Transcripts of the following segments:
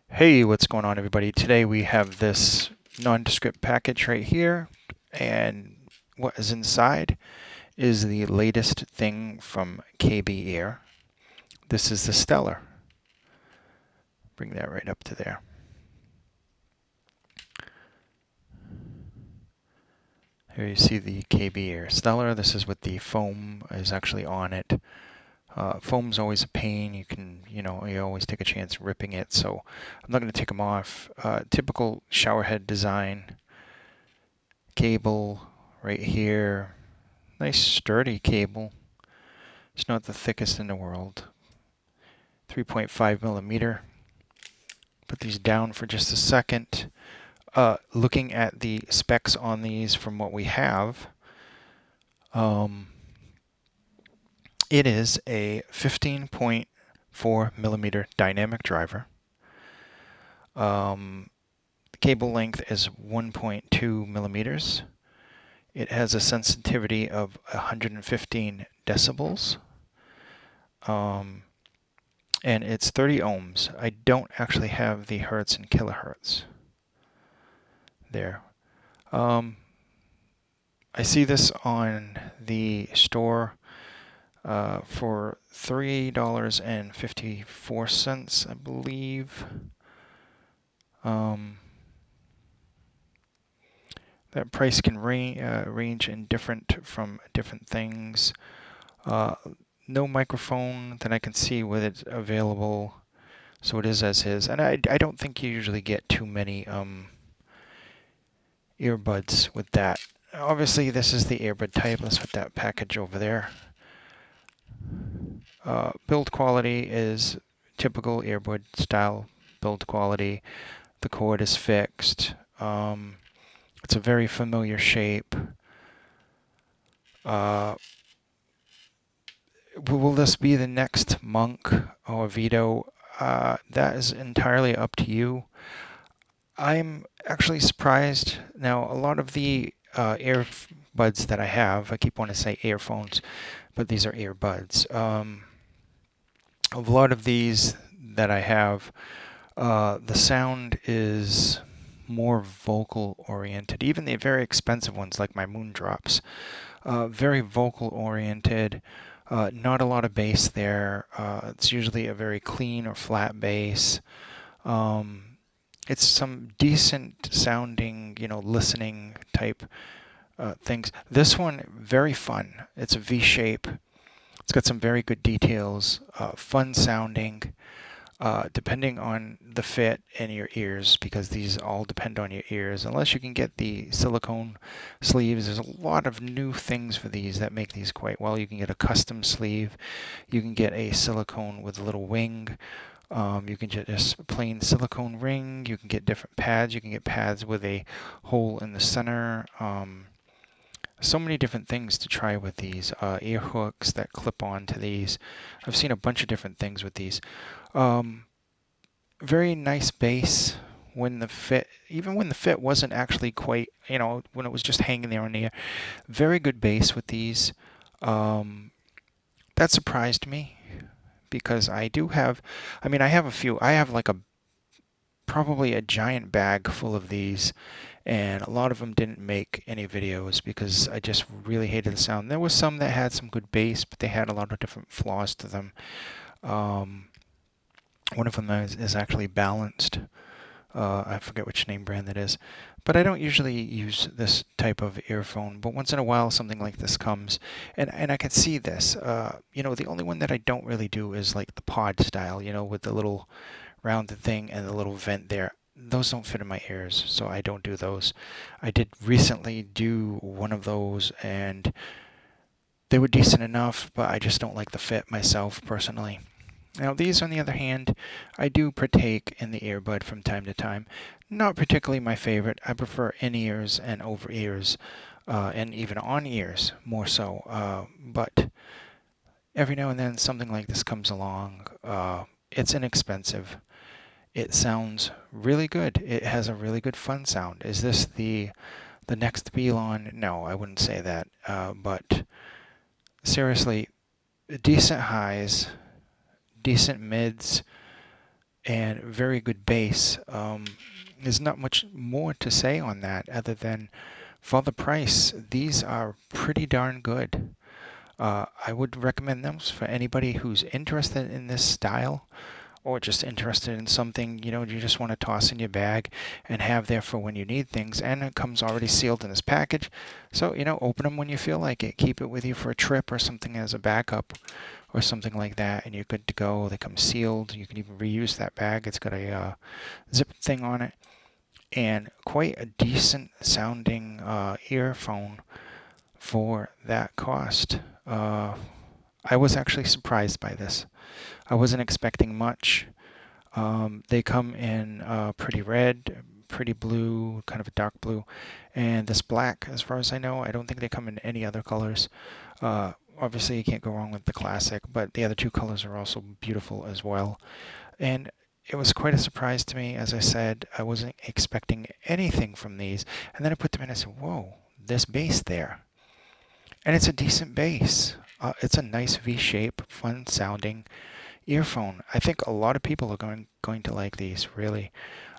Hey, what's going on, everybody? Today we have this nondescript package right here, and what is inside is the latest thing from KBEAR. This is the Stellar. Bring that right up to there. Here you see the KBEAR Stellar. This is what the foam is actually on it. Foam's always a pain. You always take a chance ripping it, so I'm not going to take them off. Typical showerhead design. Cable right here. Nice sturdy cable. It's not the thickest in the world. 3.5 millimeter. Put these down for just a second. Looking at the specs on these from what we have, it is a 15.4 millimeter dynamic driver. The cable length is 1.2 millimeters. It has a sensitivity of 115 decibels. And it's 30 ohms. I don't actually have the hertz and kilohertz there. I see this on the store for $3.54, I believe. That price can range in from different things. No microphone that I can see with it available, so it is as is. And I don't think you usually get too many earbuds with that. Obviously, this is the earbud type. Let's put that package over there. Build quality is typical earbud style build quality. The cord is fixed. It's a very familiar shape. Will this be the next Monk or Vito? That is entirely up to you. I'm actually surprised. Now, a lot of the earbuds that I have, I keep wanting to say earphones, but these are earbuds. A lot of these that I have, the sound is more vocal oriented. Even the very expensive ones like my Moondrops, very vocal oriented. Not a lot of bass there. It's usually a very clean or flat bass. It's some decent sounding, listening type things. This one, very fun. It's a V shape. It's got some very good details, fun sounding, depending on the fit and your ears, because these all depend on your ears. Unless you can get the silicone sleeves, there's a lot of new things for these that make these quite well. You can get a custom sleeve. You can get a silicone with a little wing. You can get just a plain silicone ring. You can get different pads. You can get pads with a hole in the center. So many different things to try with these. Ear hooks that clip onto these. I've seen a bunch of different things with these. Very nice bass when the fit, even when the fit wasn't actually quite, when it was just hanging there in the air. Very good bass with these. That surprised me because I have a few. I have like probably a giant bag full of these, and a lot of them didn't make any videos because I just really hated the sound. There was some that had some good bass, but they had a lot of different flaws to them. One of them is actually balanced. I forget which name brand that is, but I don't usually use this type of earphone. But once in a while, something like this comes, and I can see this. The only one that I don't really do is like the pod style, with the little rounded thing and the little vent there. Those don't fit in my ears, so I don't do those. I did recently do one of those, and they were decent enough, but I just don't like the fit myself personally. Now these, on the other hand, I do partake in the earbud from time to time. Not particularly my favorite. I prefer in-ears and over-ears, and even on-ears more so. But every now and then something like this comes along. It's inexpensive. It sounds really good. It has a really good fun sound. Is this the next Belon? No, I wouldn't say that. But seriously, decent highs, decent mids, and very good bass. There's not much more to say on that other than for the price, these are pretty darn good. I would recommend them for anybody who's interested in this style or just interested in something, you just want to toss in your bag and have there for when you need things. And it comes already sealed in this package. So, open them when you feel like it. Keep it with you for a trip or something as a backup or something like that, and you're good to go. They come sealed. You can even reuse that bag. It's got a zip thing on it, and quite a decent sounding earphone for that cost. I was actually surprised by this. I wasn't expecting much. They come in pretty red, pretty blue, kind of a dark blue, and this black, as far as I know. I don't think they come in any other colors. Obviously, you can't go wrong with the classic, but the other two colors are also beautiful as well. And it was quite a surprise to me. As I said, I wasn't expecting anything from these. And then I put them in and I said, whoa, there's bass there. And it's a decent bass. It's a nice V shape, fun sounding earphone. I think a lot of people are going to like these, really.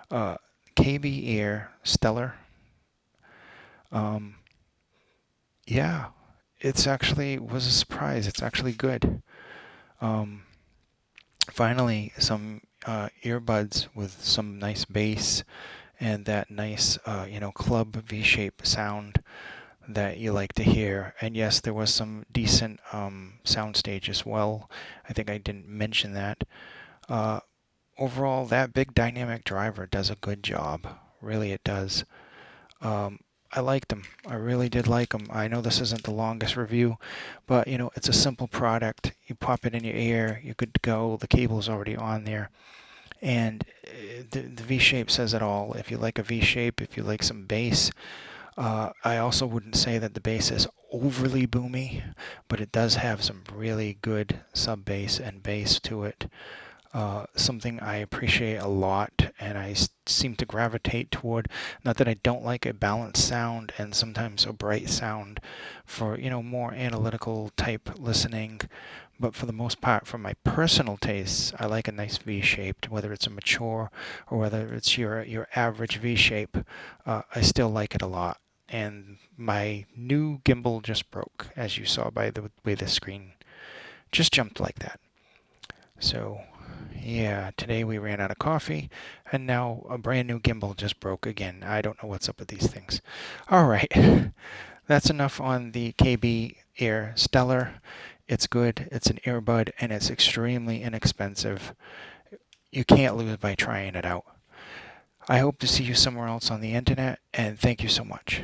Uh, KBEAR Stellar. Um, yeah, it's actually was a surprise. It's actually good. Um, Finally, some earbuds with some nice bass and that nice, club V-shape sound that you like to hear. And yes, there was some decent soundstage as well. I think I didn't mention that. Uh, Overall, that big dynamic driver does a good job. Really, it does. Um, I liked them. I really did like them. I know this isn't the longest review, but it's a simple product. You pop it in your ear, you're good to go. The cable's already on there, and the V-shape says it all. If you like a V-shape, if you like some bass, I also wouldn't say that the bass is overly boomy, but it does have some really good sub bass and bass to it. Something I appreciate a lot, and I seem to gravitate toward. Not that I don't like a balanced sound and sometimes a bright sound for more analytical type listening, but for the most part, for my personal tastes, I like a nice V-shaped, whether it's a mature or whether it's your average V-shape. I still like it a lot. And my new gimbal just broke, as you saw by the way the screen just jumped like that. So, yeah, today we ran out of coffee, and now a brand new gimbal just broke again. I don't know what's up with these things. All right, that's enough on the KBEAR Stellar. It's good, it's an earbud, and it's extremely inexpensive. You can't lose by trying it out. I hope to see you somewhere else on the internet, and thank you so much.